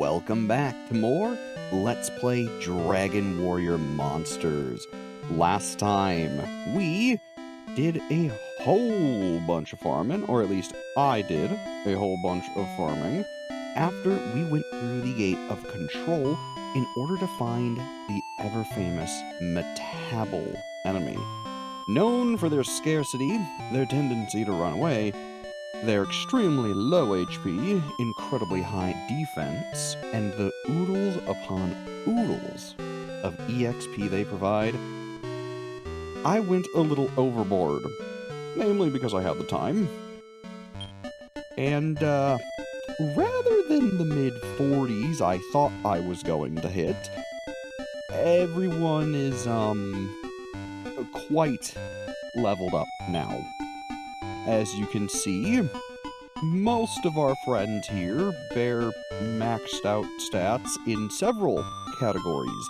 welcome back to more Let's Play Dragon Warrior Monsters. Last time, we did a whole bunch of farming, or at least I did a whole bunch of farming, after we went through the Gate of Control in order to find the ever-famous Metabel enemy. Known for their scarcity, their tendency to run away, their extremely low HP, incredibly high defense, and the oodles upon oodles of EXP they provide, I went a little overboard. Namely because I had the time. And, rather than the mid-40s I thought I was going to hit, everyone is, quite leveled up now. As you can see, most of our friends here bear maxed out stats in several categories,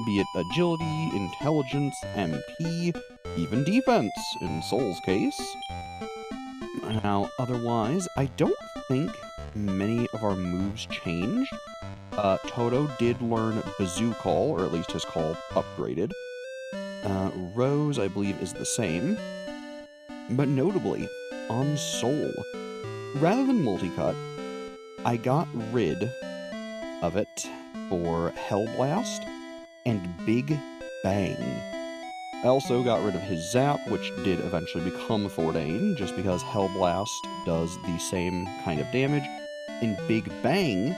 be it agility, intelligence, MP, even defense in Soul's case. Now, otherwise, I don't think many of our moves changed. Toto did learn Bazoo Call, or at least his call upgraded. Rose, I believe, is the same. But notably, on Soul, rather than Multicut, I got rid of it for Hellblast and Big Bang. I also got rid of his Zap, which did eventually become Thordane, just because Hellblast does the same kind of damage, and Big Bang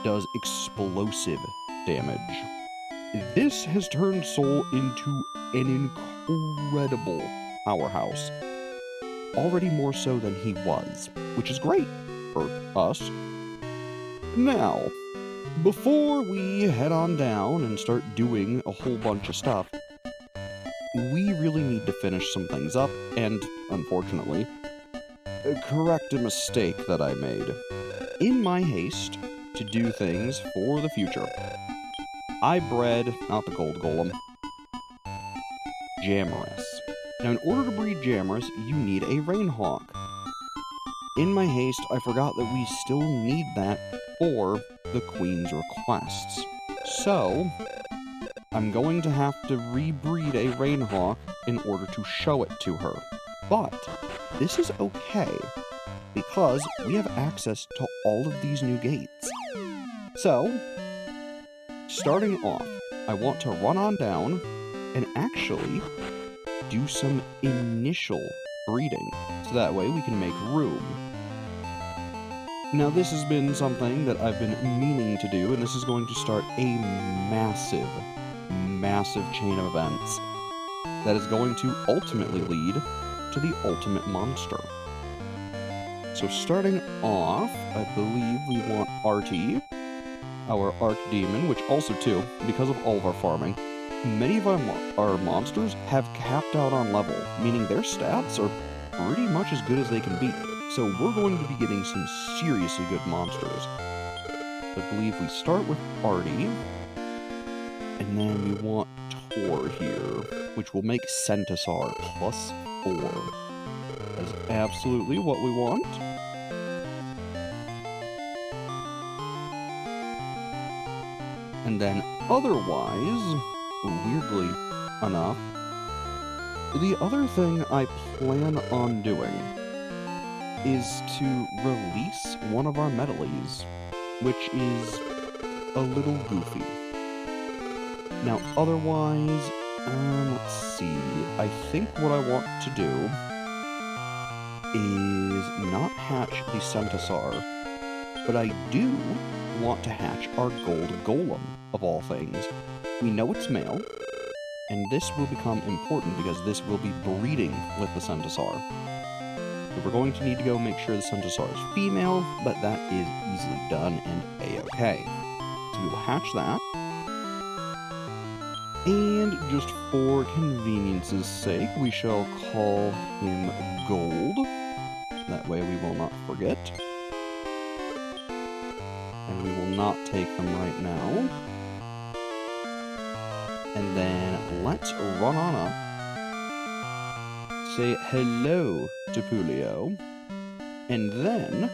does explosive damage. This has turned Soul into an incredible powerhouse. Already more so than he was, which is great for us. Now, before we head on down and start doing a whole bunch of stuff, we really need to finish some things up and, unfortunately, correct a mistake that I made. In my haste to do things for the future, I bred, not the gold golem, Jamorous. Now, in order to breed Jamorous, you need a Rainhawk. In my haste, I forgot that we still need that for the Queen's requests. So, I'm going to have to rebreed a Rainhawk in order to show it to her. But, this is okay, because we have access to all of these new gates. So, starting off, I want to run on down and actually do some initial breeding, so that way we can make room. Now, this has been something that I've been meaning to do, and this is going to start a massive, massive chain of events that is going to ultimately lead to the ultimate monster. So starting off, I believe we want Artie, our Archdemon, which also too, because of all of our farming, many of our monsters have capped out on level, meaning their stats are pretty much as good as they can be. So we're going to be getting some seriously good monsters. I believe we start with Artie, and then we want Tor here, which will make Centaur +4. That's absolutely what we want. And then otherwise, weirdly enough, the other thing I plan on doing is to release one of our Metalies, which is a little goofy. Now, otherwise, let's see, I think what I want to do is not hatch the Centaur, but I do want to hatch our Gold Golem, of all things. We know it's male, and this will become important because this will be breeding with the Centaur. So we're going to need to go make sure the Centaur is female, but that is easily done and a-okay. So we will hatch that. And just for convenience's sake, we shall call him Gold. That way we will not forget. And we will not take them right now. And then let's run on up, say hello to Pulio, and then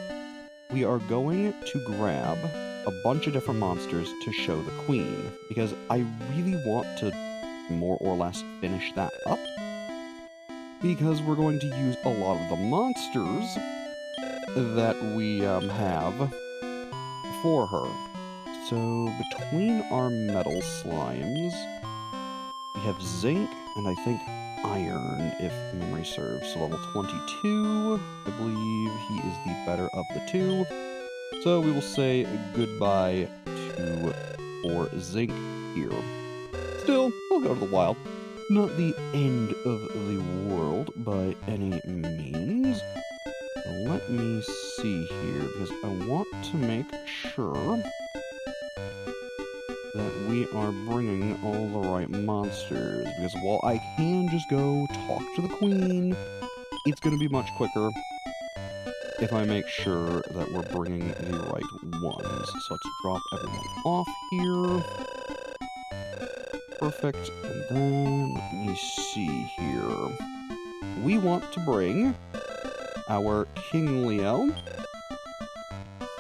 we are going to grab a bunch of different monsters to show the queen, because I really want to more or less finish that up, because we're going to use a lot of the monsters that we have for her. So between our metal slimes, we have zinc and I think iron, if memory serves. So level 22, I believe he is the better of the two. So we will say goodbye to for zinc here. Still, we'll go to the wild. Not the end of the world by any means. Let me see here, because I want to make sure that we are bringing all the right monsters, because while I can just go talk to the queen, it's going to be much quicker if I make sure that we're bringing the right ones. So let's drop everyone off here. Perfect. And then let me see here. We want to bring our King Leo,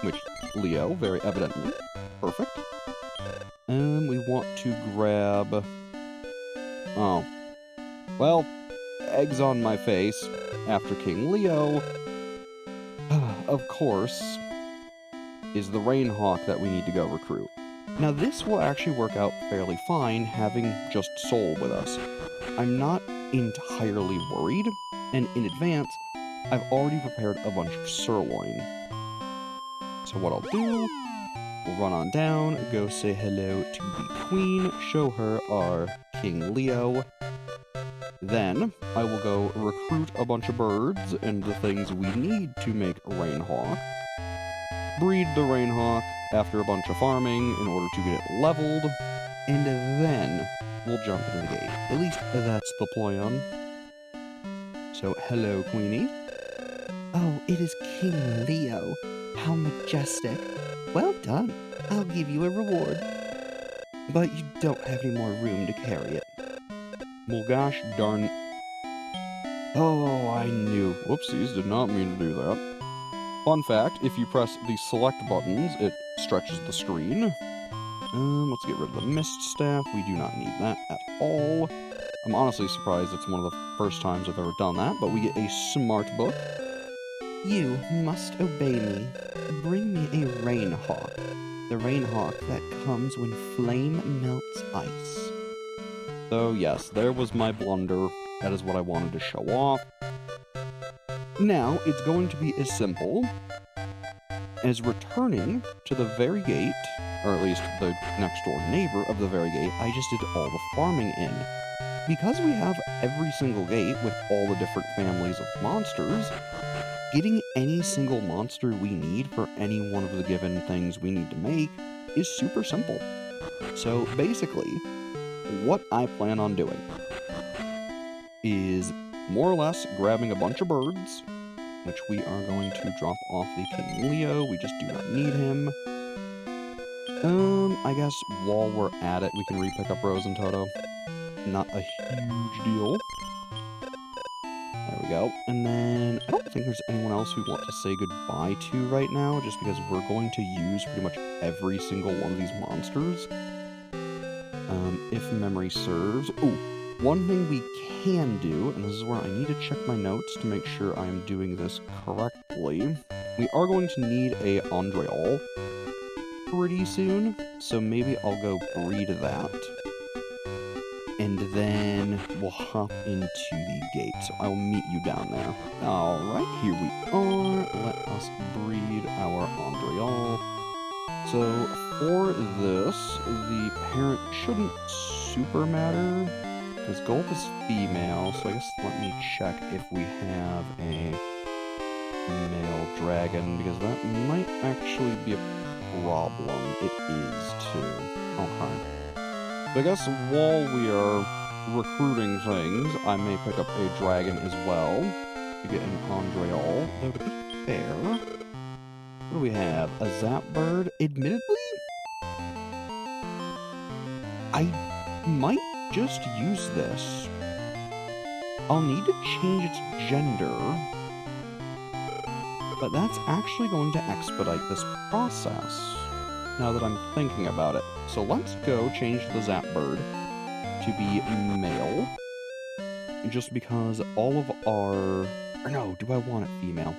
which Leo, very evidently. Perfect. And we want to grab... Oh. Well, eggs on my face after King Leo, of course, is the Rainhawk that we need to go recruit. Now this will actually work out fairly fine having just Soul with us. I'm not entirely worried, and in advance, I've already prepared a bunch of sirloin. So what I'll do, we'll run on down, go say hello to the queen, show her our King Leo. Then, I will go recruit a bunch of birds and the things we need to make a Rainhawk. Breed the Rainhawk after a bunch of farming in order to get it leveled. And then, we'll jump into the gate. At least, that's the plan. So, hello, Queenie. Oh, it is King Leo. How majestic. Well done. I'll give you a reward. But you don't have any more room to carry it. Well, gosh darn. Oh, I knew. Whoopsies, did not mean to do that. Fun fact, if you press the select buttons, it stretches the screen. Let's get rid of the mist staff. We do not need that at all. I'm honestly surprised it's one of the first times I've ever done that, but we get a smart book. You must obey me. Bring me a Rainhawk. The Rainhawk that comes when flame melts ice. So yes, there was my blunder. That is what I wanted to show off. Now, it's going to be as simple as returning to the very gate, or at least the next door neighbor of the very gate I just did all the farming in. Because we have every single gate with all the different families of monsters, getting any single monster we need for any one of the given things we need to make is super simple. So basically, what I plan on doing is more or less grabbing a bunch of birds, which we are going to drop off the King Leo. We just do not need him. I guess while we're at it, we can re-pick up Rose and Toto. Not a huge deal. There we go. And then I don't think there's anyone else we want to say goodbye to right now, just because we're going to use pretty much every single one of these monsters. If memory serves. Oh, one thing we can do, and this is where I need to check my notes to make sure I am doing this correctly. We are going to need a Andreal pretty soon, so maybe I'll go breed that. And then we'll hop into the gate, so I will meet you down there. Alright, here we are. Let us breed our Andreal. So, for this, the parent shouldn't super matter, because Gulp is female, so I guess let me check if we have a male dragon, because that might actually be a problem. It is, too. Okay. So I guess while we are recruiting things, I may pick up a dragon as well to get an Andreal. Though to be fair, what do we have? A Zapbird? Admittedly, I might just use this. I'll need to change its gender, but that's actually going to expedite this process. now that I'm thinking about it. So let's go change the Zap Bird to be male. Just because all of our... Or no, do I want it female?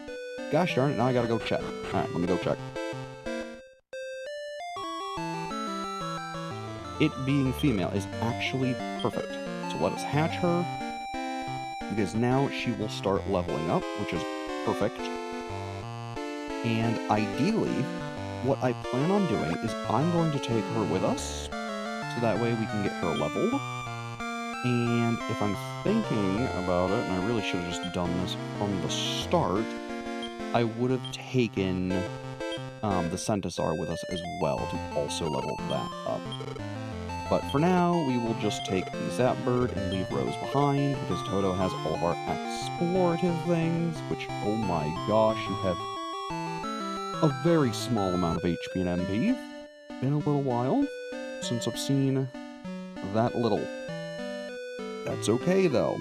Gosh darn it, now I gotta go check. Alright, let me go check. It being female is actually perfect. So let us hatch her, because now she will start leveling up, which is perfect. And ideally, what I plan on doing is I'm going to take her with us, so that way we can get her leveled. And if I'm thinking about it, and I really should have just done this from the start, I would have taken the Centaur with us as well to also level that up. But for now, we will just take the Zap Bird and leave Rose behind, because Toto has all of our explorative things, which, oh my gosh, you have a very small amount of HP and MP. Been a little while since I've seen that little. That's okay, though.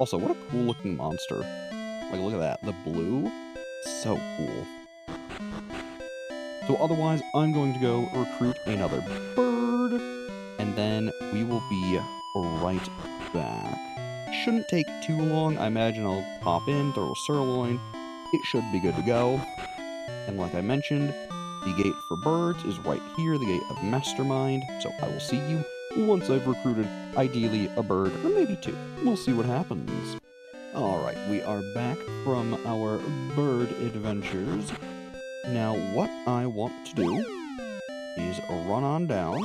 Also, what a cool-looking monster. Like, look at that. The blue? So cool. So otherwise, I'm going to go recruit another bird, and then we will be right back. Shouldn't take too long. I imagine I'll pop in, throw a sirloin. It should be good to go. And like I mentioned, the gate for birds is right here, the gate of Mastermind. So I will see you once I've recruited, ideally, a bird, or maybe two. We'll see what happens. Alright, we are back from our bird adventures. Now, what I want to do is run on down,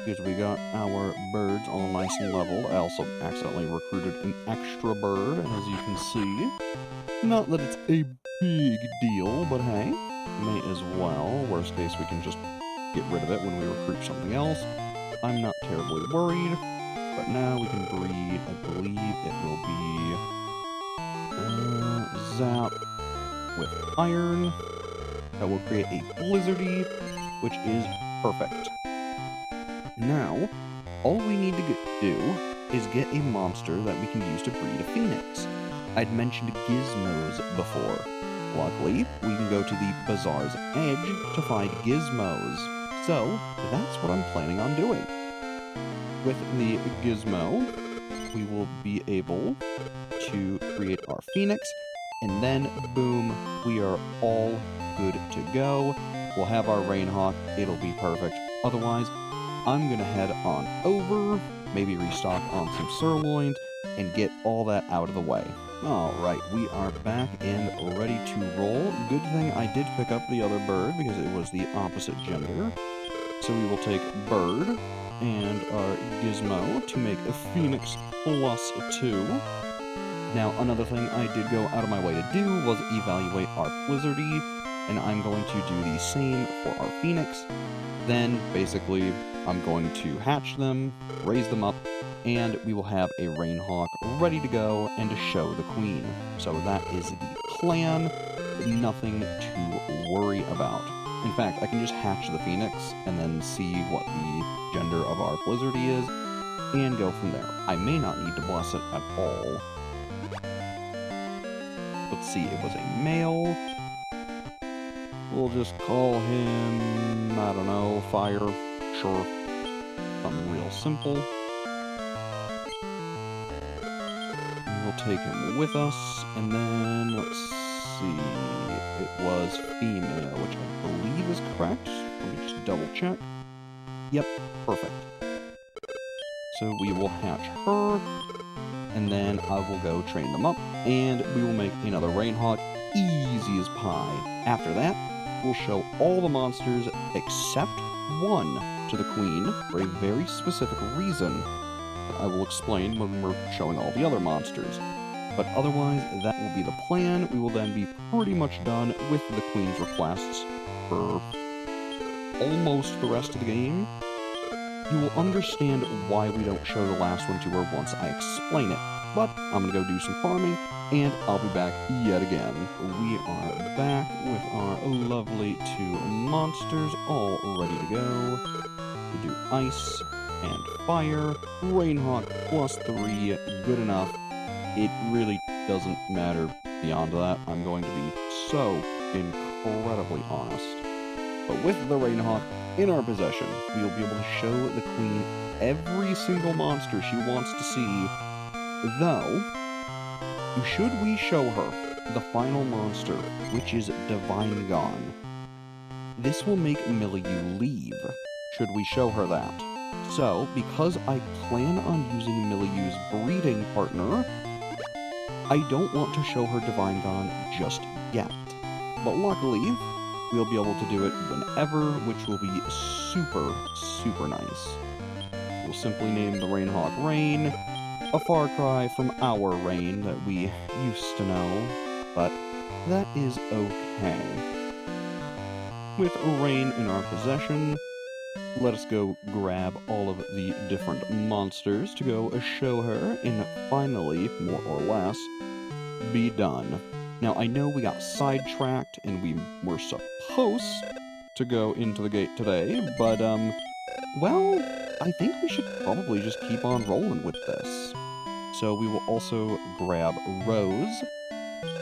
because we got our birds all nice and leveled. I also accidentally recruited an extra bird, as you can see. Not that it's a big deal, but hey, may as well. Worst case, we can just get rid of it when we recruit something else. I'm not terribly worried, but now we can breed. I believe it will be Zap with Iron. That will create a Blizzardy, which is perfect. Now, all we need to do is get a monster that we can use to breed a Phoenix. I'd mentioned Gizmos before. Luckily, we can go to the Bazaar's Edge to find Gizmos. So, that's what I'm planning on doing. With the Gizmo, we will be able to create our Phoenix, and then, boom, we are all good to go. We'll have our Rainhawk, it'll be perfect. Otherwise, I'm gonna head on over, maybe restock on some sirloins, and get all that out of the way. Alright, we are back and ready to roll. Good thing I did pick up the other bird, because it was the opposite gender. So we will take Bird and our Gizmo to make a Phoenix +2. Now, another thing I did go out of my way to do was evaluate our Blizzardy, and I'm going to do the same for our Phoenix. Then, basically, I'm going to hatch them, raise them up, and we will have a Rainhawk ready to go and to show the Queen. So that is the plan. Nothing to worry about. In fact, I can just hatch the Phoenix and then see what the gender of our Blizzardy is, and go from there. I may not need to bless it at all. Let's see, it was a male. We'll just call him, I don't know, Fire. Sure. Something real simple. We'll take him with us, and then, let's see, it was female, which I believe is correct. Let me just double check. Yep, perfect. So we will hatch her, and then I will go train them up, and we will make another Rainhawk, easy as pie. After that, we'll show all the monsters except one to the Queen for a very specific reason that I will explain when we're showing all the other monsters. But otherwise, that will be the plan. We will then be pretty much done with the Queen's requests for almost the rest of the game. You will understand why we don't show the last one to her once I explain it. But I'm going to go do some farming, and I'll be back yet again. We are back with our lovely two monsters all ready to go. We do ice and fire. Rainhawk +3, good enough. It really doesn't matter beyond that. I'm going to be so incredibly honest. But with the Rainhawk in our possession, we will be able to show the queen every single monster she wants to see. Though, should we show her the final monster, which is Divine Gone, this will make Milieu leave, should we show her that. So, because I plan on using Milieu's breeding partner, I don't want to show her Divine Gone just yet. But luckily, we'll be able to do it whenever, which will be super, super nice. We'll simply name the Rainhawk Rain, a far cry from our Rain that we used to know, but that is okay. With Rain in our possession, let us go grab all of the different monsters to go show her and finally, more or less, be done. Now, I know we got sidetracked and we were supposed to go into the gate today, but, well, I think we should probably just keep on rolling with this. So we will also grab Rose,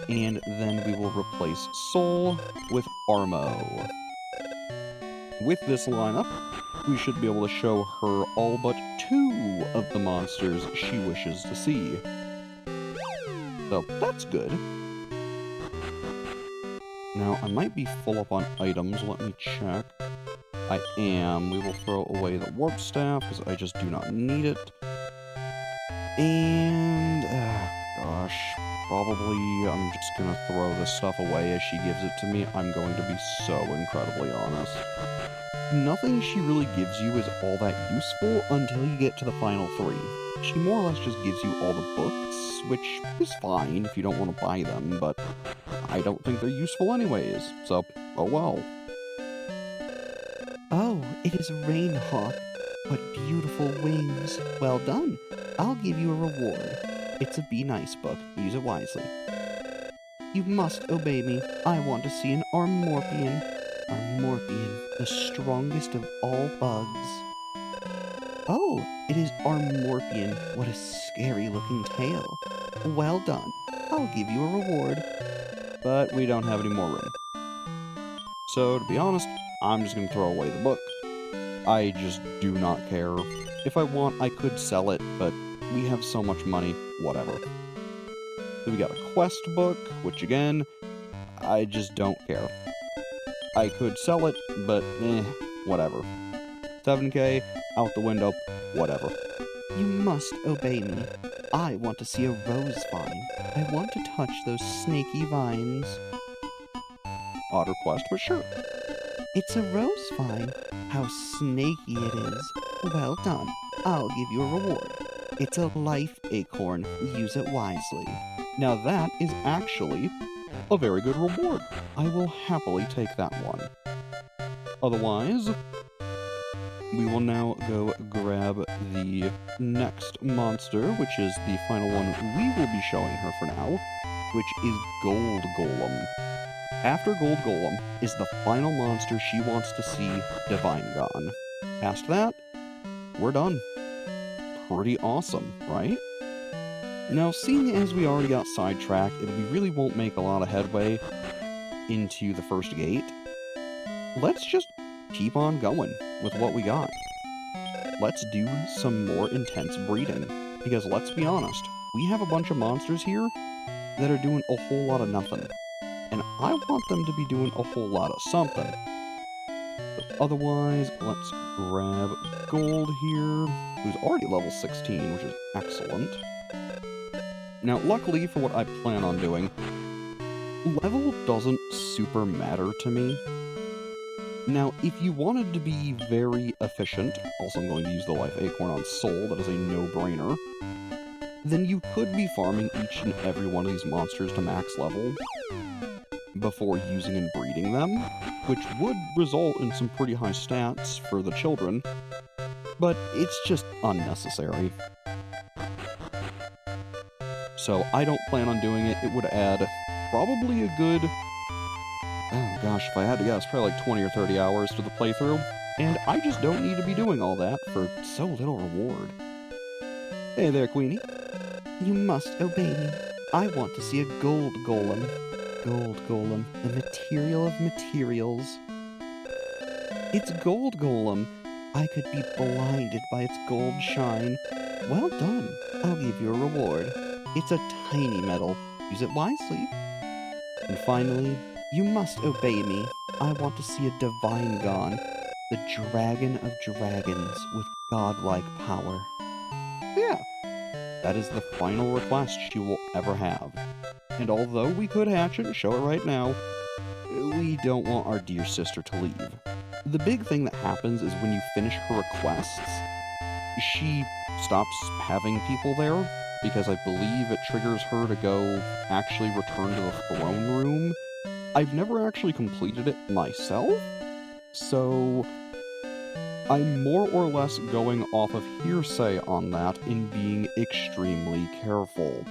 and then we will replace Soul with Armo. With this lineup, we should be able to show her all but 2 of the monsters she wishes to see. So that's good. Now, I might be full up on items. Let me check. I am. We will throw away the warp staff because I just do not need it. And, gosh, probably I'm just going to throw this stuff away as she gives it to me. I'm going to be so incredibly honest. Nothing she really gives you is all that useful until you get to the final 3. She more or less just gives you all the books, which is fine if you don't want to buy them, but I don't think they're useful anyways, so, oh well. Oh, it is Rainhawk. What beautiful wings. Well done. I'll give you a reward. It's a Be Nice book. Use it wisely. You must obey me. I want to see an Armorpian. Armorpian, the strongest of all bugs. Oh, it is Armorpian. What a scary-looking tail. Well done. I'll give you a reward. But we don't have any more room. So, to be honest, I'm just going to throw away the book. I just do not care. If I want, I could sell it, but we have so much money, whatever. Then we got a quest book, which again, I just don't care. I could sell it, but whatever. 7k, out the window, whatever. You must obey me. I want to see a rose vine. I want to touch those snaky vines. Odd request, but sure. It's a rose vine. How snaky it is. Well done. I'll give you a reward. It's a life acorn. Use it wisely. Now that is actually a very good reward. I will happily take that one. Otherwise, we will now go grab the next monster, which is the final one we will be showing her for now, which is Gold Golem. After Gold Golem is the final monster she wants to see, Divine Gone. Past that, we're done. Pretty awesome, right? Now, seeing as we already got sidetracked and we really won't make a lot of headway into the first gate, let's just keep on going with what we got. Let's do some more intense breeding, because let's be honest, we have a bunch of monsters here that are doing a whole lot of nothing, and I want them to be doing a whole lot of something. But otherwise, let's grab Gold here, who's already level 16, which is excellent. Now, luckily for what I plan on doing, level doesn't super matter to me. Now, if you wanted to be very efficient, also I'm going to use the Life Acorn on Soul, that is a no-brainer, then you could be farming each and every one of these monsters to max level before using and breeding them, which would result in some pretty high stats for the children, but it's just unnecessary. So I don't plan on doing it. It would add probably a good, oh gosh, if I had to guess, probably like 20 or 30 hours to the playthrough, and I just don't need to be doing all that for so little reward. Hey there, Queenie. You must obey me. I want to see a Gold Golem. Gold Golem, the material of materials. It's Gold Golem. I could be blinded by its gold shine. Well done. I'll give you a reward. It's a tiny medal. Use it wisely. And finally, you must obey me. I want to see a divine Gon, the dragon of dragons with godlike power. Yeah, that is the final request she will ever have. And although we could hatch it and show it right now, we don't want our dear sister to leave. The big thing that happens is when you finish her requests, she stops having people there, because I believe it triggers her to go actually return to the throne room. I've never actually completed it myself, so I'm more or less going off of hearsay on that in being extremely careful.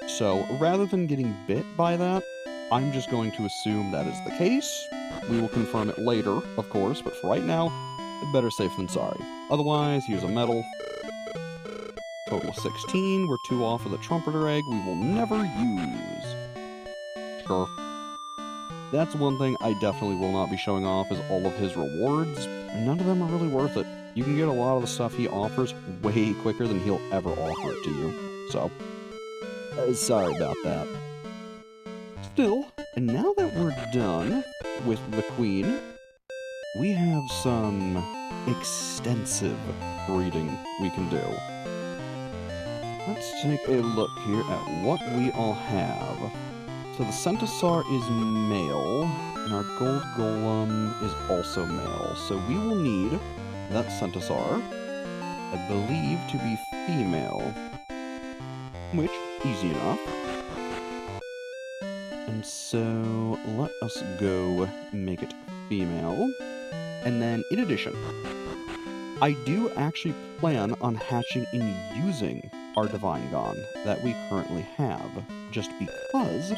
So rather than getting bit by that, I'm just going to assume that is the case. We will confirm it later, of course, but for right now, better safe than sorry. Otherwise, here's a medal. Total of 16. We're 2 off of the trumpeter egg we will never use. Sure. That's one thing I definitely will not be showing off is all of his rewards. None of them are really worth it. You can get a lot of the stuff he offers way quicker than he'll ever offer it to you. So, sorry about that. Still, and now that we're done with the queen, we have some extensive breeding we can do. Let's take a look here at what we all have. So the Centaur is male, and our Gold Golem is also male. So we will need that Centaur, I believe, to be female. Which, easy enough. And so, let us go make it female. And then, in addition, I do actually plan on hatching and using our Divine Gon that we currently have, just because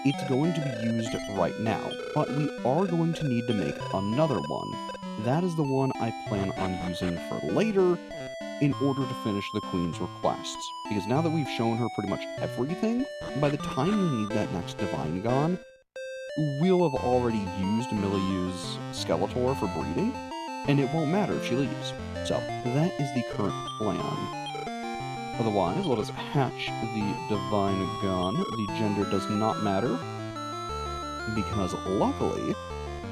it's going to be used right now, but we are going to need to make another one. That is the one I plan on using for later in order to finish the Queen's requests. Because now that we've shown her pretty much everything, by the time we need that next Divine Gon, we'll have already used Miliu's Skeletor for breeding, and it won't matter if she leaves. So, that is the current plan. Otherwise, let us hatch the Divine Gon. The gender does not matter, because luckily,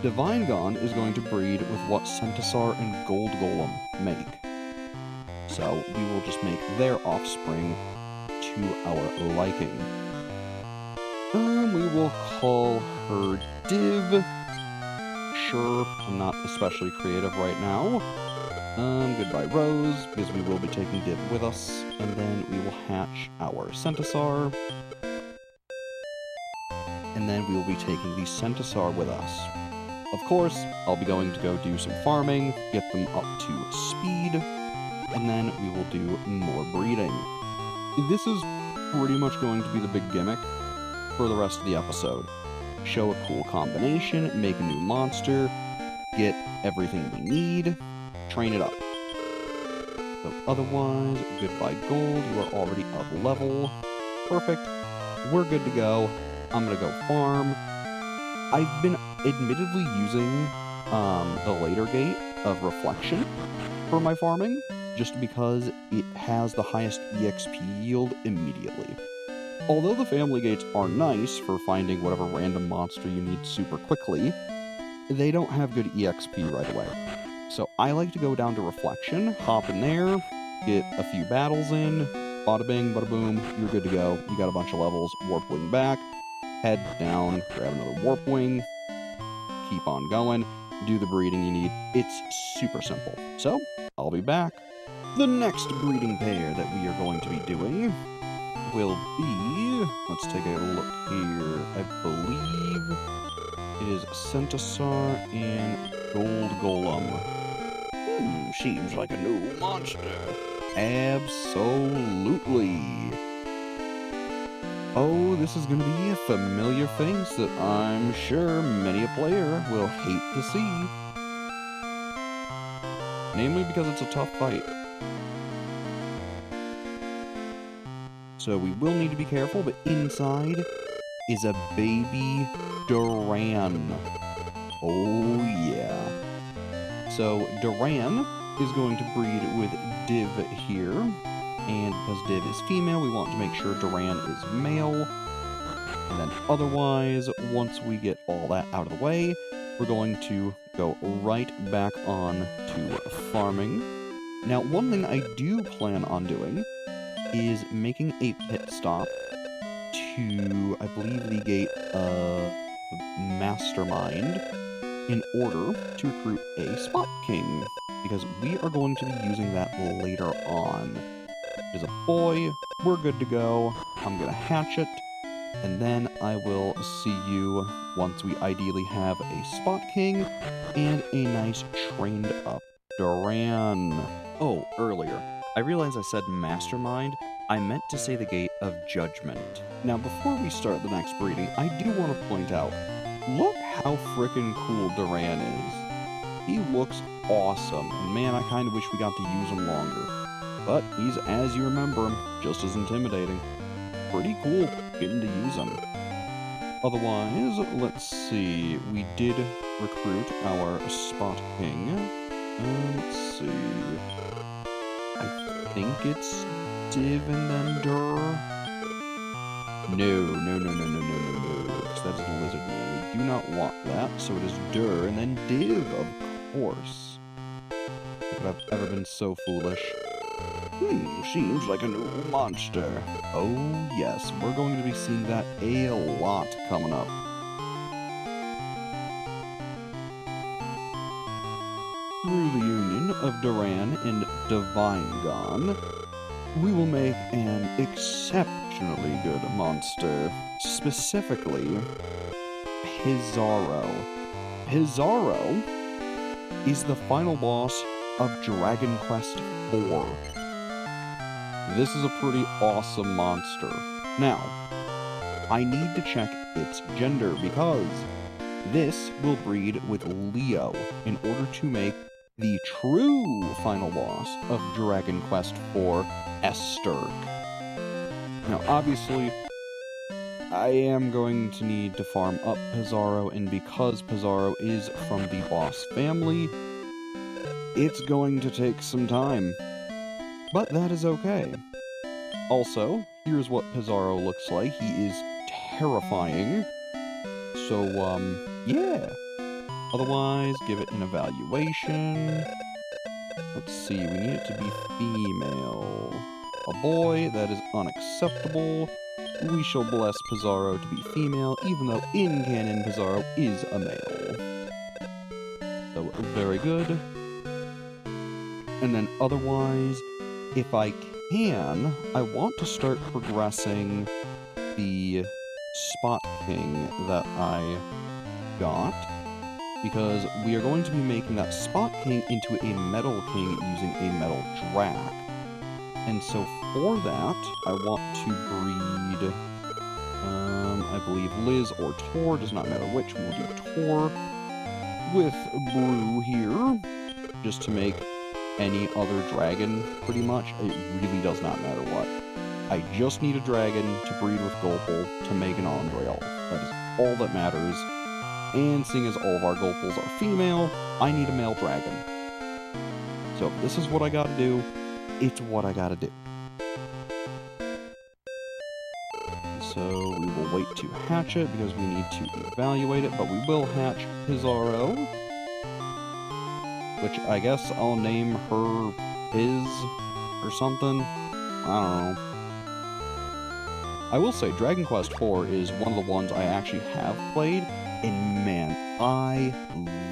Divine Gon is going to breed with what Centaur and Gold Golem make. So, we will just make their offspring to our liking. We will call her Div. Sure, I'm not especially creative right now. Goodbye Rose, because we will be taking Div with us. And then we will hatch our Centaur. And then we will be taking the Centaur with us. Of course, I'll be going to go do some farming, get them up to speed, and then we will do more breeding. This is pretty much going to be the big gimmick for the rest of the episode. Show a cool combination, make a new monster, get everything we need, train it up. So otherwise, goodbye Gold, you are already up level. Perfect. We're good to go. I'm gonna go farm. I've been admittedly using the later gate of Reflection for my farming, just because it has the highest EXP yield immediately. Although the family gates are nice for finding whatever random monster you need super quickly, they don't have good EXP right away. So I like to go down to Reflection, hop in there, get a few battles in, bada bing, bada boom, you're good to go. You got a bunch of levels, Warp Wing back, head down, grab another Warp Wing, keep on going, do the breeding you need. It's super simple. So, I'll be back. The next breeding pair that we are going to be doing will be, let's take a look here, I believe it is Centaur and Gold Golem. Seems like a new monster. Absolutely. Oh, this is going to be a familiar face that I'm sure many a player will hate to see. Namely because it's a tough fight. So we will need to be careful, but inside is a baby Duran. Oh yeah. So Duran is going to breed with Div here, and because Div is female, we want to make sure Duran is male. And then otherwise, once we get all that out of the way, we're going to go right back on to farming. Now, one thing I do plan on doing is making a pit stop to, I believe, the gate of Mastermind in order to recruit a Spot King, because we are going to be using that later on. There's a boy, we're good to go. I'm going to hatch it, and then I will see you once we ideally have a Spot King and a nice trained up Duran. Oh, earlier, I realized I said Mastermind. I meant to say the Gate of Judgment. Now, before we start the next breeding, I do want to point out, look how frickin' cool Duran is. He looks awesome, and man, I kind of wish we got to use him longer. But he's, as you remember him, just as intimidating. Pretty cool getting to use him. Otherwise, let's see, we did recruit our Spot King. Let's see, I think it's Div and then Dur. No, because that is a lizard man. We do not want that, so it is Dur and then Div, of course. If I've ever been so foolish. Seems like a new monster. Oh yes, we're going to be seeing that a lot coming up. Through the union of Duran and Divinegon, we will make an exceptionally good monster, specifically Pizarro. Pizarro is the final boss of Dragon Quest IV. This is a pretty awesome monster. Now, I need to check its gender because this will breed with Leo in order to make the true final boss of Dragon Quest IV, Esterk. Now, obviously, I am going to need to farm up Pizarro, and because Pizarro is from the boss family, it's going to take some time. But that is okay. Also, here's what Pizarro looks like. He is terrifying. So, yeah. Otherwise, give it an evaluation. Let's see, we need it to be female. A boy, that is unacceptable. We shall bless Pizarro to be female, even though in canon Pizarro is a male. So, very good. And then otherwise, if I can, I want to start progressing the Spot King that I got, because we are going to be making that Spot King into a Metal King using a Metal Drak. And so for that, I want to breed, I believe Liz or Tor, does not matter which, we'll do Tor, with Brew here, just to make any other dragon, pretty much. It really does not matter what. I just need a dragon to breed with Gulpal to make an Andreal. That is all that matters. And seeing as all of our Gulpals are female, I need a male dragon. So if this is what I gotta do, it's what I gotta do. So we will wait to hatch it because we need to evaluate it, but we will hatch Pizarro, which I guess I'll name her Piz or something. I don't know. I will say Dragon Quest IV is one of the ones I actually have played, and man, I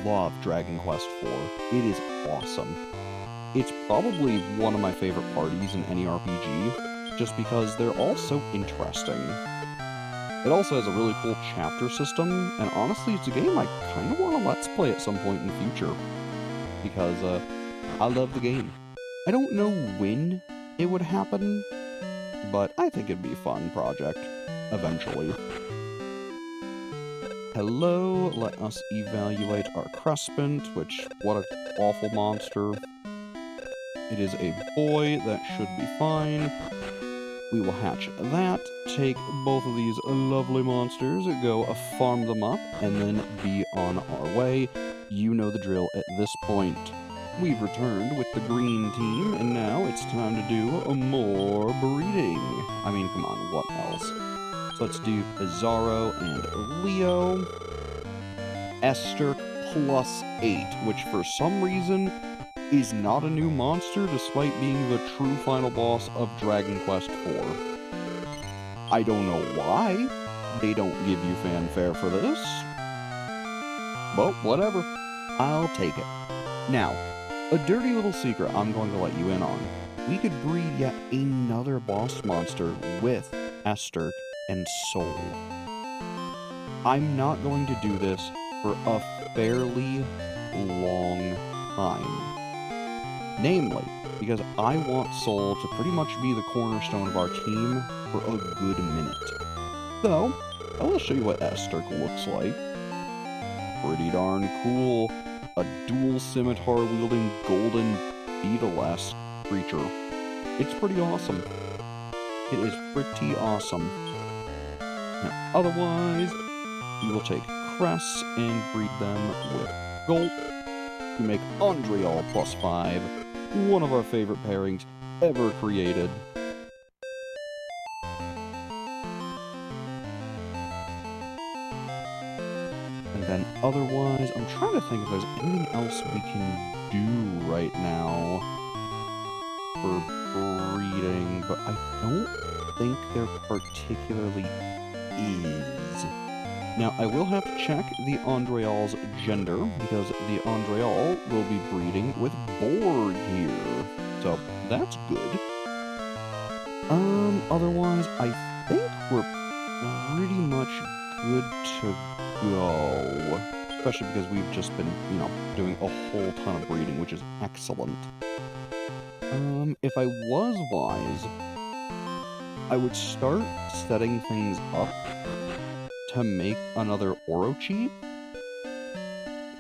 love Dragon Quest IV. It is awesome. It's probably one of my favorite parties in any RPG, just because they're all so interesting. It also has a really cool chapter system, and honestly, it's a game I kind of want to let's play at some point in the future, because I love the game. I don't know when it would happen, but I think it'd be a fun project, eventually. Hello, let us evaluate our Crespent, which, what an awful monster. It is a boy, that should be fine. We will hatch that, take both of these lovely monsters, go farm them up, and then be on our way. You know the drill at this point. We've returned with the green team, and now it's time to do more breeding. I mean, come on, what else? So let's do Pizarro and Leo. Esther +8, which for some reason is not a new monster despite being the true final boss of Dragon Quest IV. I don't know why they don't give you fanfare for this, but whatever. I'll take it. Now, a dirty little secret I'm going to let you in on. We could breed yet another boss monster with Esther and Soul. I'm not going to do this for a fairly long time. Namely, because I want Soul to pretty much be the cornerstone of our team for a good minute. So, I will show you what Esther looks like. Pretty darn cool. A dual scimitar wielding golden beetle-esque creature. It's pretty awesome. It is pretty awesome. Now, otherwise, we will take Cress and breed them with Gulp to make Andreal +5, one of our favorite pairings ever created. And then otherwise, I'm trying to think if there's anything else we can do right now for breeding, but I don't think there particularly is. Now, I will have to check the Andreal's gender, because the Andreal will be breeding with Borg here. So, that's good. Otherwise, I think we're pretty much good to go. Especially because we've just been, doing a whole ton of breeding, which is excellent. If I was wise, I would start setting things up to make another Orochi,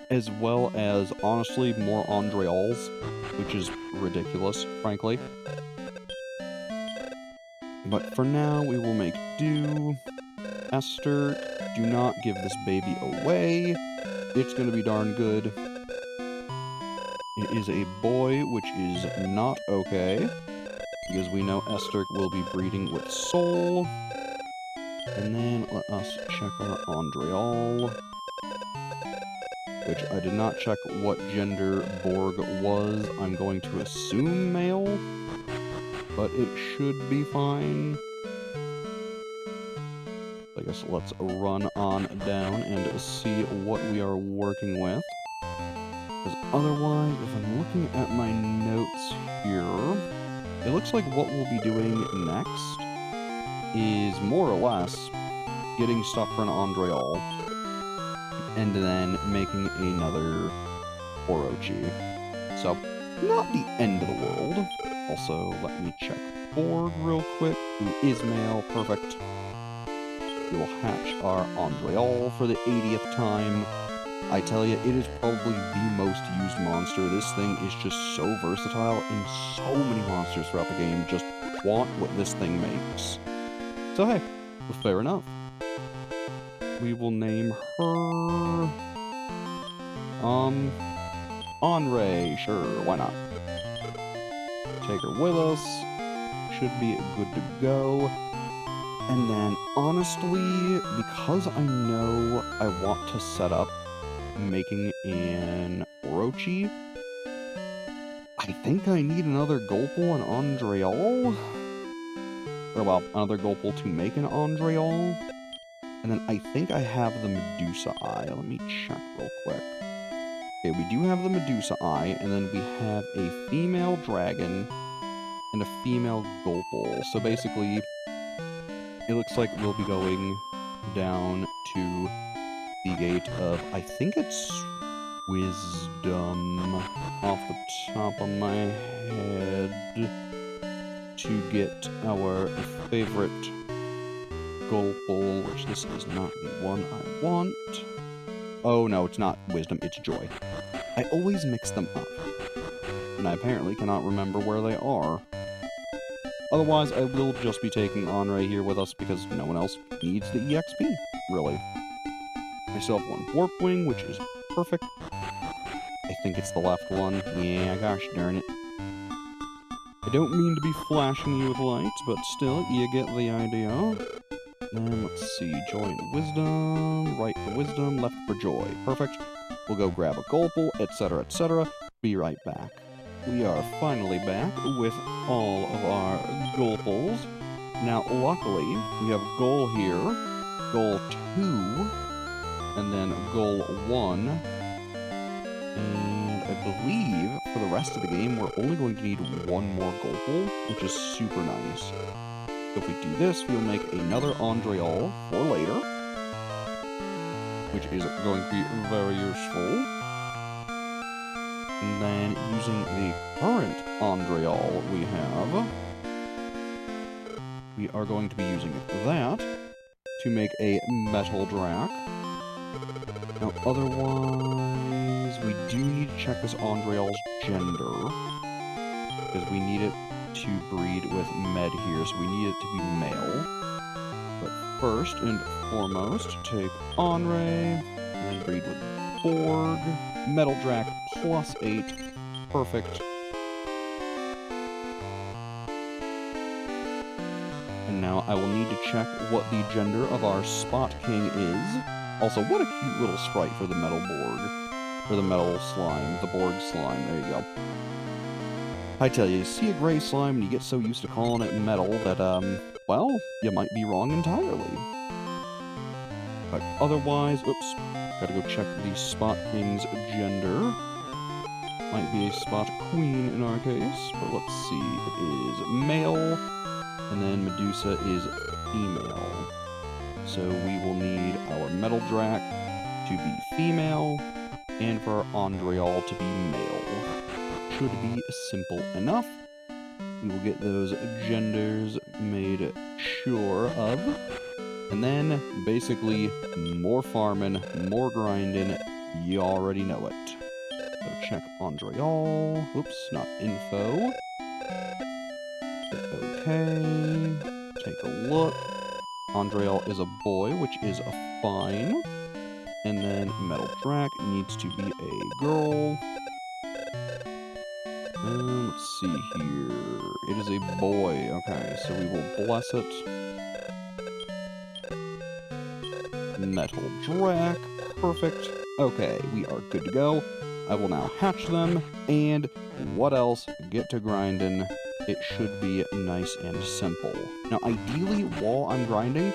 as well as, honestly, more Andreals, which is ridiculous, frankly. But for now, we will make do. Esther, do not give this baby away. It's gonna be darn good. It is a boy, which is not okay, because we know Esther will be breeding with Soul. And then let us check our Andreal, which I did not check what gender Borg was. I'm going to assume male, but it should be fine. I guess let's run on down and see what we are working with. Because otherwise, if I'm looking at my notes here, it looks like what we'll be doing next is more or less getting stuff for an Andreal and then making another Orochi. So, not the end of the world. Also, let me check Borg real quick, who is male. Perfect. We will hatch our Andreal for the 80th time. I tell you, it is probably the most used monster. This thing is just so versatile, and so many monsters throughout the game just want what this thing makes. So hey, fair enough. We will name her... Anre, sure, why not? Take her with us. Should be good to go. And then, honestly, because I know I want to set up making an Orochi, I think I need another Gulpal and Andreal. Or, well, another Gulpal to make an Andreal. And then I think I have the Medusa Eye. Let me check real quick. Okay, we do have the Medusa Eye, and then we have a female dragon and a female Gulpal. So basically, it looks like we'll be going down to the gate of, I think it's Wisdom, off the top of my head, to get our favorite Gulpal, which this is not the one I want. Oh no, it's not Wisdom, it's Joy. I always mix them up, and I apparently cannot remember where they are. Otherwise, I will just be taking Anre here with us because no one else needs the EXP, really. I still have one Warp Wing, which is perfect. think it's the left one. Yeah, gosh darn it. I don't mean to be flashing you with lights, but still, you get the idea. And let's see, joy and wisdom, right for wisdom, left for joy. Perfect. We'll go grab a Gulple, etc., etc. Be right back. We are finally back with all of our Gulples. Now, luckily, we have goal here, goal 2, and then goal 1. And I believe for the rest of the game, we're only going to need one more Gulple, which is super nice. So if we do this, we'll make another Andreal for later, which is going to be very useful. And then using the current Andreal we have, we are going to be using that to make a Metal Drac. Now, otherwise, we do need to check this Andreal's gender, because we need it to breed with Med here, so we need it to be male. But first and foremost, take Onre, and then breed with Borg, Metal Drac +8, perfect. And now I will need to check what the gender of our Spot King is. Also, what a cute little sprite for the Metal Borg. For the Metal Slime, the Borg Slime, there you go. I tell you see a gray slime and you get so used to calling it metal that, well, you might be wrong entirely. But otherwise, oops, gotta go check the Spot King's gender. Might be a Spot Queen in our case, but let's see, it is male, and then Medusa is female. So we will need our Metal Drac to be female, and for our Andreal to be male. Should be simple enough. We will get those genders made sure of. And then, basically, more farming, more grinding, you already know it. So check Andreal. Oops, not info. Okay. Take a look. Andreal is a boy, which is a fine. And then Metal Drac needs to be a girl. Let's see here. It is a boy. Okay, so we will bless it. Metal Drac. Perfect. Okay, we are good to go. I will now hatch them, and what else? Get to grinding. It should be nice and simple. Now, ideally, while I'm grinding,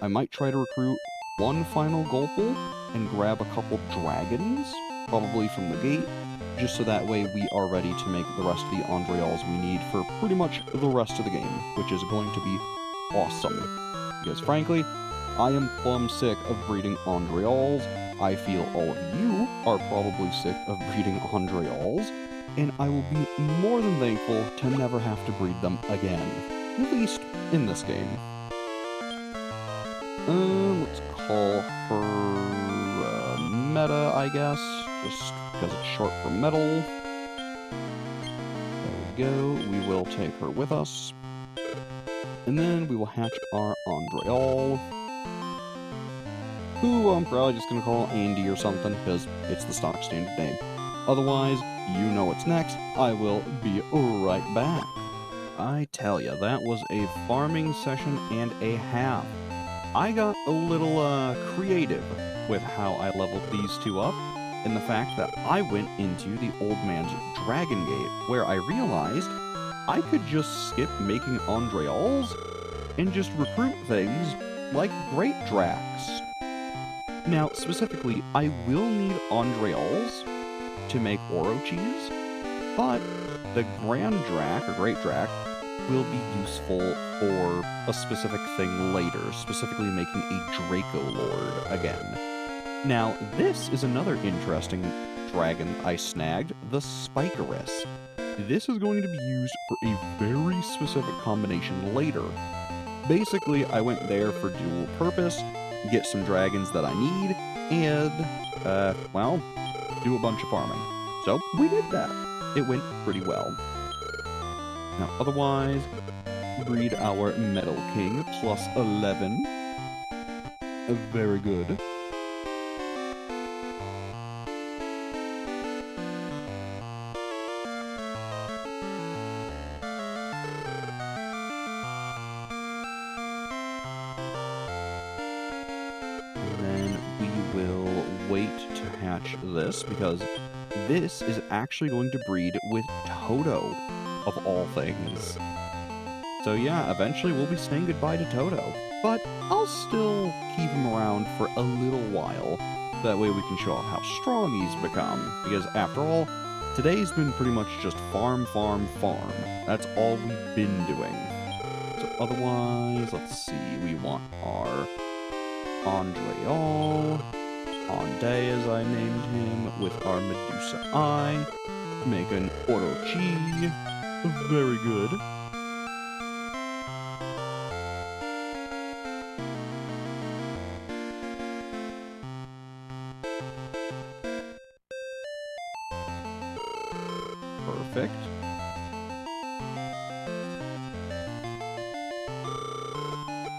I might try to recruit one final Gulple and grab a couple dragons, probably from the gate, just so that way we are ready to make the rest of the Andreals we need for pretty much the rest of the game, which is going to be awesome. Because frankly, I am plumb sick of breeding Andreals. I feel all of you are probably sick of breeding Andreals, and I will be more than thankful to never have to breed them again, at least in this game. Let's call her Meta, I guess, just because it's short for metal. There we go. We will take her with us. And then we will hatch our Andreal, who I'm probably just going to call Andy or something, because it's the stock standard name. Otherwise, you know what's next. I will be right back. I tell ya, that was a farming session and a half. I got a little creative with how I leveled these two up, and the fact that I went into the old man's Dragon Gate, where I realized I could just skip making Andreals and just recruit things like Great Dracs. Now, specifically, I will need Andreals to make Orochis, but the Grand Drac, or Great Drac, will be useful for a specific thing later, specifically making a Draco Lord again. Now, this is another interesting dragon I snagged, the Spikerus. This is going to be used for a very specific combination later. Basically, I went there for dual purpose, get some dragons that I need, and, well, do a bunch of farming. So, we did that. It went pretty well. Now, otherwise, breed our Metal King +11. Very good. hatch this because this is actually going to breed with Toto, of all things. So yeah, eventually we'll be saying goodbye to Toto, but I'll still keep him around for a little while. That way we can show off how strong he's become, because after all, today's been pretty much just farm, farm, farm. That's all we've been doing. So otherwise, let's see, we want our Andreal, Ande as I named him, with our Medusa Eye, make an Orochi, very good. Perfect.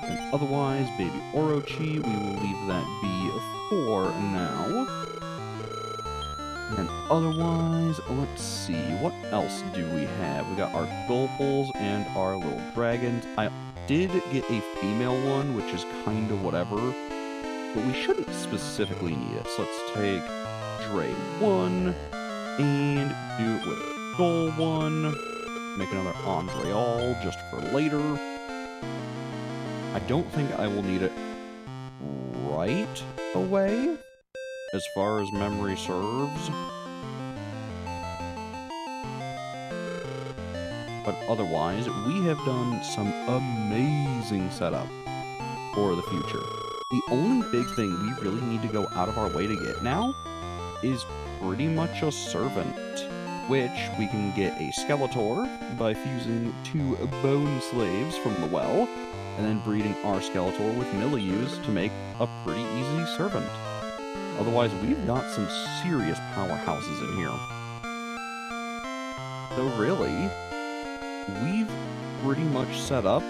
And otherwise, baby Orochi, we will leave that be for now. And otherwise, let's see, what else do we have? We got our Gulples and our little dragons. I did get a female one, which is kind of whatever, but we shouldn't specifically need it. So let's take Dre 1 and do it with Goal 1. Make another Andreal just for later. I don't think I will need it right away, as far as memory serves. But otherwise, we have done some amazing setup for the future. The only big thing we really need to go out of our way to get now is pretty much a servant, which we can get a Skeletor by fusing 2 bone slaves from the well, and then breeding our Skeletor with Milius to make a pretty easy servant. Otherwise, we've got some serious powerhouses in here. So really, we've pretty much set up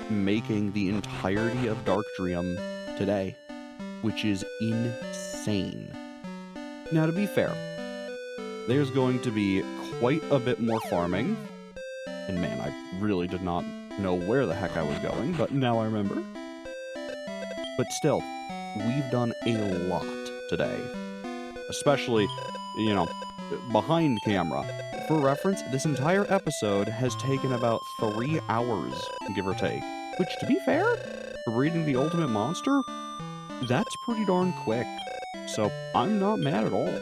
making the entirety of Darkdream today, which is insane. Now, to be fair, there's going to be quite a bit more farming, and man, I really did not know where the heck I was going, but now I remember. But still, we've done a lot today, especially, you know, behind camera. For reference, this entire episode has taken about 3 hours, give or take, which, to be fair, for breeding the ultimate monster, that's pretty darn quick. So I'm not mad at all.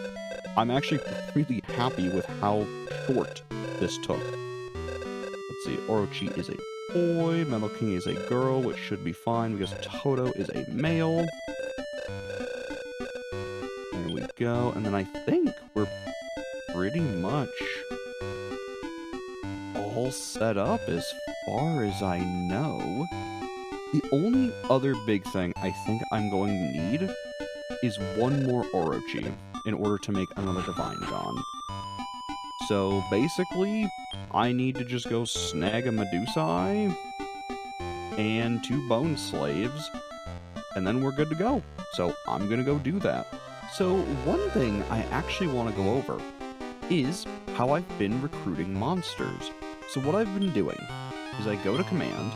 I'm actually really happy with how short this took. Let's see, Orochi is a boy, Metal King is a girl, which should be fine because Toto is a male. There we go, and then I think we're pretty much all set up as far as I know. The only other big thing I think I'm going to need is 1 more Orochi in order to make another Divine John. So basically, I need to just go snag a Medusa Eye and 2 bone slaves, and then we're good to go. So I'm gonna go do that. So one thing I actually want to go over is how I've been recruiting monsters. So what I've been doing is I go to command,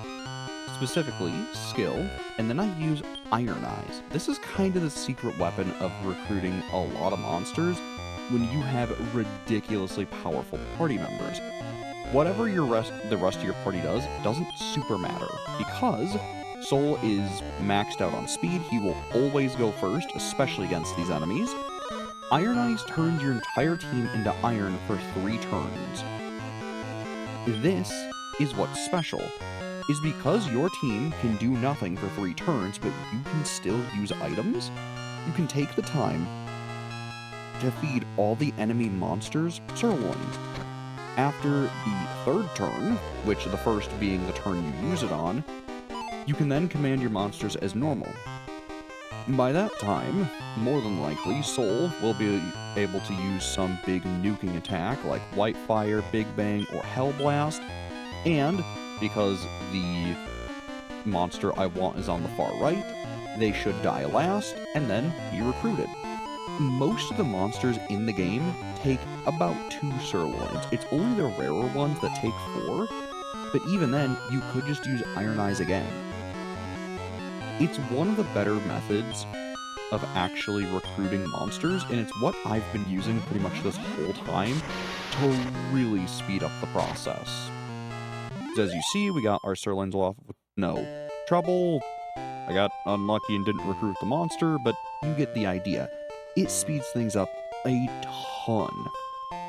specifically skill, and then I use Iron Eyes. This is kind of the secret weapon of recruiting a lot of monsters when you have ridiculously powerful party members. Whatever the rest of your party does doesn't super matter, because Soul is maxed out on speed. He will always go first, especially against these enemies. Iron Eyes turns your entire team into iron for 3 turns. This is what's special, is because your team can do nothing for 3 turns, but you can still use items, you can take the time to feed all the enemy monsters sirloins. After the 3rd turn, which the first being the turn you use it on, you can then command your monsters as normal. By that time, more than likely, Soul will be able to use some big nuking attack like Whitefire, Big Bang, or Hellblast, and because the monster I want is on the far right, they should die last and then be recruited. Most of the monsters in the game take about 2 sirloins. It's only the rarer ones that take 4, but even then, you could just use Iron Eyes again. It's one of the better methods of actually recruiting monsters, and it's what I've been using pretty much this whole time to really speed up the process. As you see, we got our sirloins off with no trouble. I got unlucky and didn't recruit the monster, but you get the idea. It speeds things up a ton.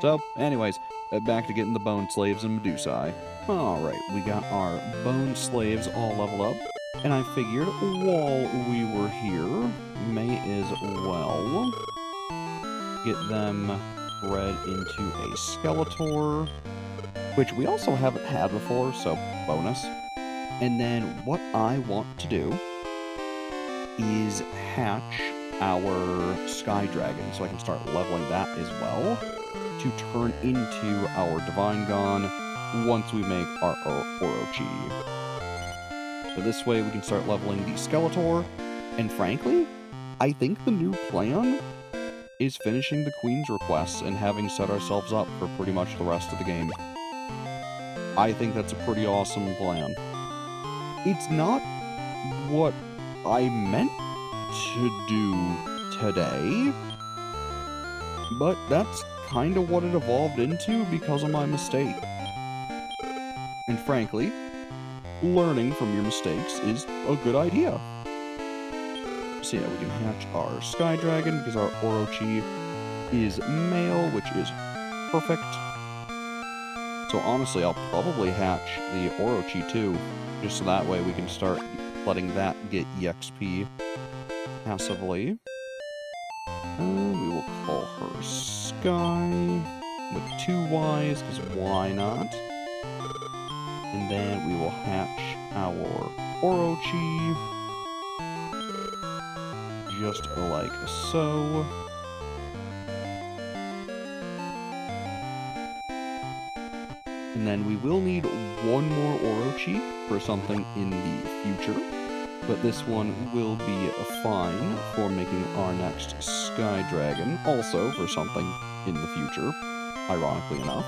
So, anyways, back to getting the bone slaves and Medusae. Alright, we got our bone slaves all leveled up, and I figured while we were here, may as well get them bred into a Skeletor, which we also haven't had before, so bonus. And then what I want to do is hatch our Sky Dragon, so I can start leveling that as well, to turn into our Divine Gon once we make our Orochi. So this way we can start leveling the Skeletor, and frankly, I think the new plan is finishing the Queen's requests and having set ourselves up for pretty much the rest of the game. I think that's a pretty awesome plan. It's not what I meant to do today, but that's kind of what it evolved into because of my mistake. And frankly, learning from your mistakes is a good idea. So yeah, we can hatch our Sky Dragon because our Orochi is male, which is perfect. So honestly, I'll probably hatch the Orochi too, just so that way we can start letting that get EXP passively. We will call her Sky with 2 Ys, because why not? And then we will hatch our Orochi, just like so. And then we will need 1 more Orochi for something in the future, but this one will be fine for making our next Sky Dragon, also for something in the future, ironically enough.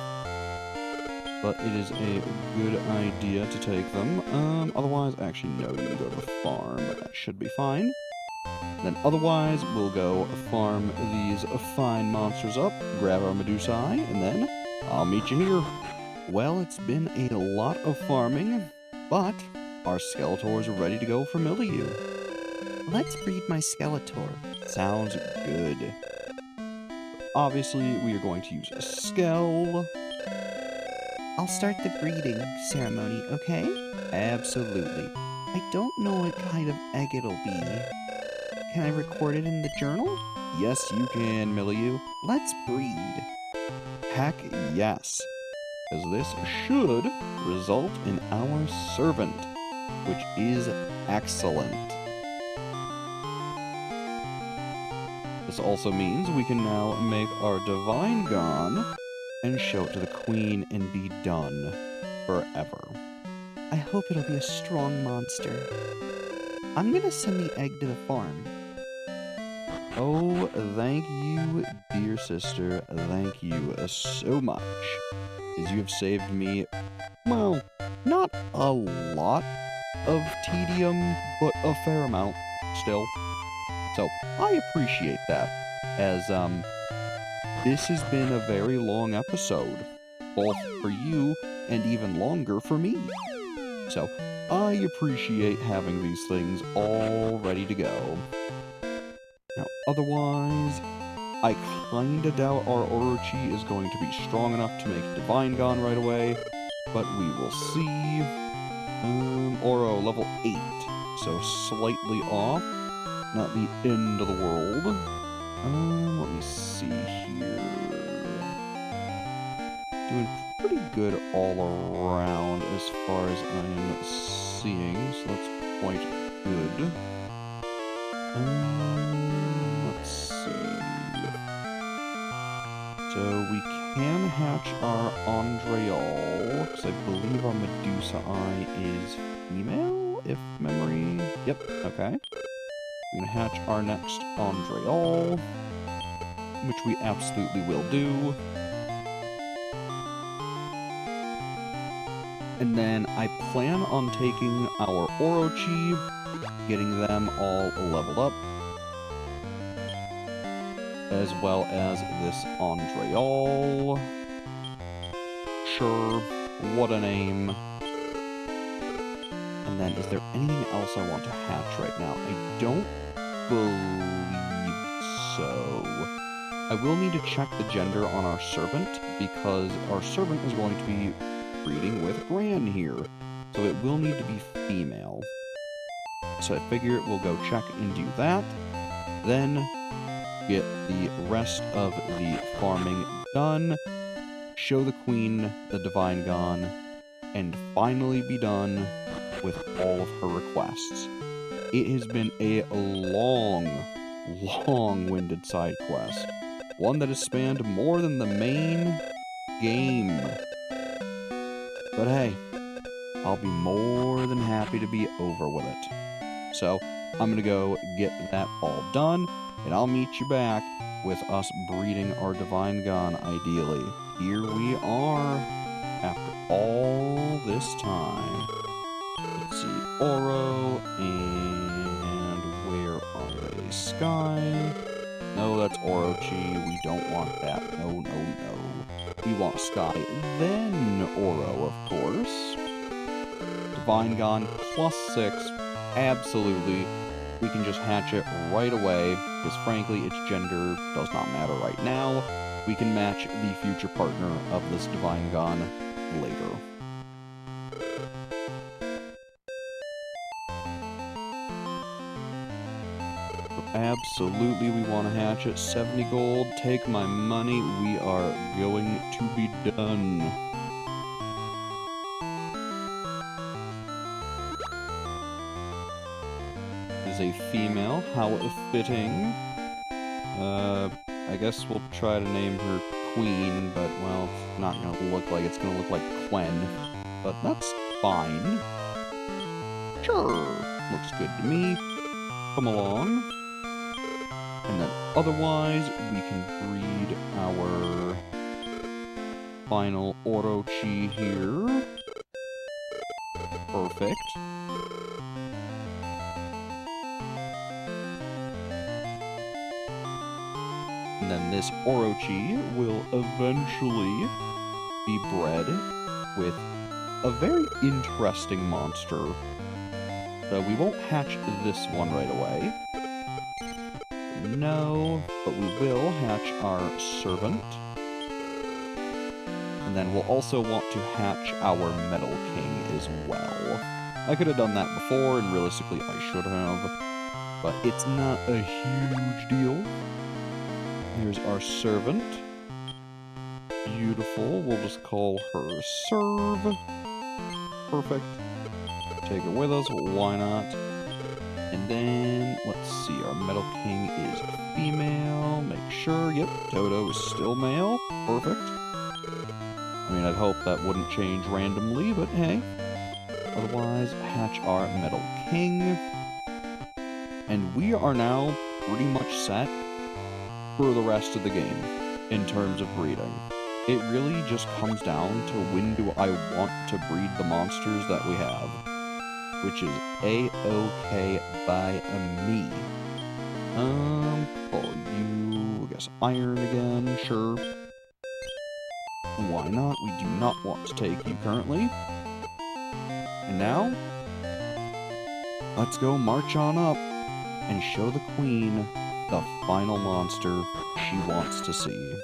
But it is a good idea to take them. Otherwise, actually, no, you can go to the farm, but that should be fine. Then otherwise, we'll go farm these fine monsters up, grab our Medusae, and then I'll meet you here. Well, it's been a lot of farming, but our Skeletors are ready to go for Milieu. Let's breed my Skeletor. Sounds good. Obviously, we are going to use a Skell. I'll start the breeding ceremony, okay? Absolutely. I don't know what kind of egg it'll be. Can I record it in the journal? Yes, you can, Milieu. Let's breed. Heck yes. Because this should result in our servant, which is excellent. This also means we can now make our Divine Gon and show it to the Queen and be done forever. I hope it'll be a strong monster. I'm gonna send the egg to the farm. Oh, thank you, dear sister. Thank you so much. As you have saved me, well, not a lot of tedium, but a fair amount still. So, I appreciate that, as, this has been a very long episode, both for you and even longer for me. So, I appreciate having these things all ready to go. Now, otherwise, I kinda doubt our Orochi is going to be strong enough to make Divine Gon right away, but we will see. Oro, level 8, so slightly off. Not the end of the world. Let me see here. Doing pretty good all around as far as I'm seeing, so that's quite good. Let's see. So we can hatch our Andreal, because I believe our Medusae is female, if memory... Yep, okay. We're gonna hatch our next Andreal, which we absolutely will do. And then I plan on taking our Orochi, getting them all leveled up, as well as this Andreal. Sure, what a name. And then, is there anything else I want to hatch right now? I don't believe so. I will need to check the gender on our servant, because our servant is going to be breeding with Gran here. So it will need to be female. So I figure we'll go check and do that. Then get the rest of the farming done. Show the queen the Divine Gon. And finally be done with all of her requests. It has been a long-winded side quest. One that has spanned more than the main game. But hey, I'll be more than happy to be over with it. So, I'm gonna go get that all done, and I'll meet you back with us breeding our Divine Gon, ideally. Here we are, after all this time. Let's see, Oro, and where are they? Sky. No, that's Orochi. We don't want that. No. We want Sky, then Oro, of course. Divine Gon +6. Absolutely. We can just hatch it right away, because frankly, its gender does not matter right now. We can match the future partner of this Divine Gon later. Absolutely, we want to hatch it. 70 gold, take my money, we are going to be done. Is a female, how fitting. I guess we'll try to name her Queen, but, well, it's not going to look like, it's going to look like Quen. But that's fine. Sure, looks good to me. Come along. And then otherwise, we can breed our final Orochi here. Perfect. And then this Orochi will eventually be bred with a very interesting monster. So we won't hatch this one right away. No, but we will hatch our servant. And then we'll also want to hatch our Metal King as well. I could have done that before, and realistically I should have. But it's not a huge deal. Here's our servant. Beautiful. We'll just call her Serve. Perfect. Take her with us. Why not? And then, let's see, our Metal King is female. Make sure, yep, Toto is still male. Perfect. I mean, I'd hope that wouldn't change randomly, but hey. Otherwise, hatch our Metal King. And we are now pretty much set for the rest of the game in terms of breeding. It really just comes down to when do I want to breed the monsters that we have. Which is A-OK by me. Call you, I guess, Iron again, sure. Why not? We do not want to take you currently. And now, let's go march on up and show the Queen the final monster she wants to see.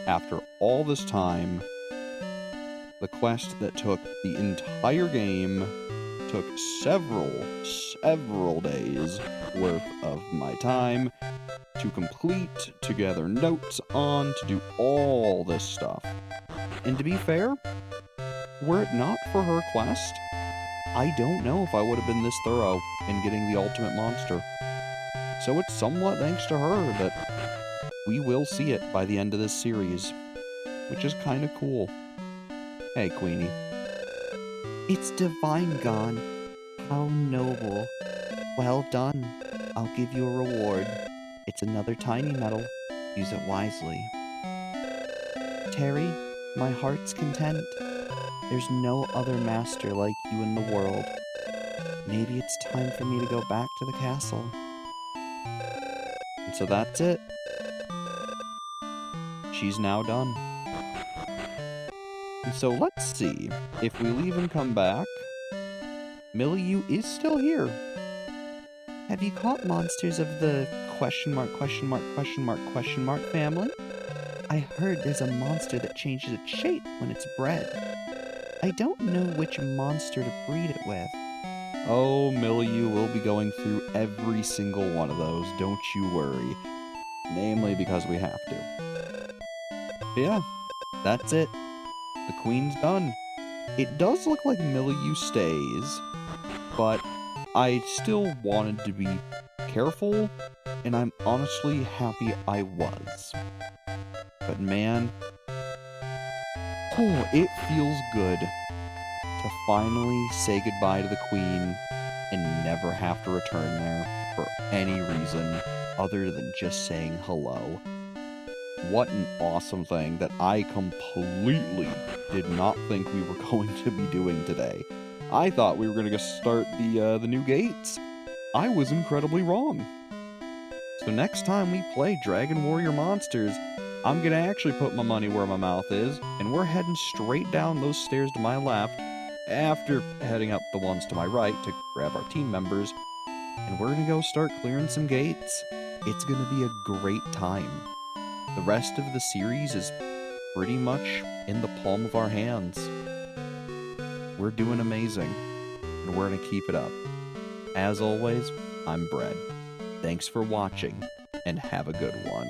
After all this time, the quest that took the entire game took several days worth of my time to complete, to gather notes on, to do all this stuff. And to be fair, were it not for her quest, I don't know if I would have been this thorough in getting the ultimate monster. So it's somewhat thanks to her that we will see it by the end of this series, which is kind of cool. Hey, Queenie. It's Divine Gon. How noble. Well done. I'll give you a reward. It's another tiny medal. Use it wisely. Terry, my heart's content. There's no other master like you in the world. Maybe it's time for me to go back to the castle. And so that's it. she's now done. And so let's see. If we leave and come back, Milieu is still here. Have you caught monsters of the question mark family? I heard there's a monster that changes its shape when it's bred. I don't know which monster to breed it with. Oh, Milieu will be going through every single one of those, don't you worry. Namely because we have to. But yeah, that's it. The queen's done. It does look like Milieu stays, but I still wanted to be careful, and I'm honestly happy I was. But man, it feels good to finally say goodbye to the queen and never have to return there for any reason other than just saying hello. What an awesome thing that I completely did not think we were going to be doing today. I thought we were going to start the new gates. I was incredibly wrong. So next time we play Dragon Warrior Monsters, I'm going to actually put my money where my mouth is, and we're heading straight down those stairs to my left, after heading up the ones to my right to grab our team members, and we're going to go start clearing some gates. It's going to be a great time. The rest of the series is pretty much in the palm of our hands. We're doing amazing, and we're going to keep it up. As always, I'm Brett. Thanks for watching, and have a good one.